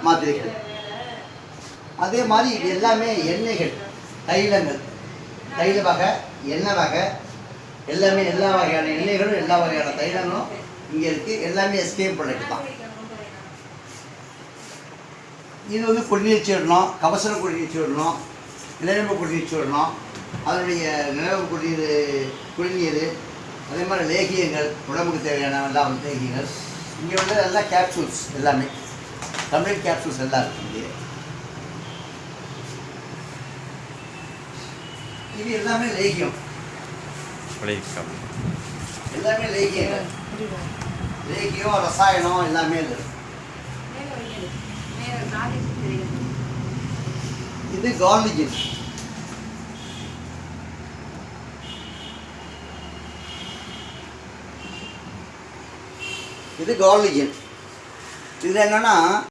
மாத்திரைகள். அதே மாதிரி இது எல்லாமே எண்ணெய்கள், தைலங்கள், தைல வகை, எண்ணெய் வகை, எல்லாமே எல்லா வகையான எண்ணெய்களும் எல்லா வகையான தைலங்களும் இங்கே இருக்குது. எல்லாமே எஸ்கேப் ப்ராடக்ட் தான். இது வந்து குடிநீர் விடணும், கபசுர குடிநீர் விடணும், நிலவேம்பு குடிநீர் விடணும், அதனுடைய நிலவேம்பு குடிநீர், அதே மாதிரி லேகியங்கள், உடம்புக்கு தேவையான எல்லாம் லேகியங்கள். இங்கே வந்து எல்லாம் கேப்சூல்ஸ், எல்லாமே கம்ப்ளீட் கேப்சூல்ஸ் எல்லாம் இருக்குது இங்கே. இது எல்லாமே லேகியம், எல்லாமே லேகியங்கள், லேகியம், ரசாயனம் எல்லாமே இருக்குது. இது கார்லிஜின், இது கார்லிஜின். இதில் என்னன்னா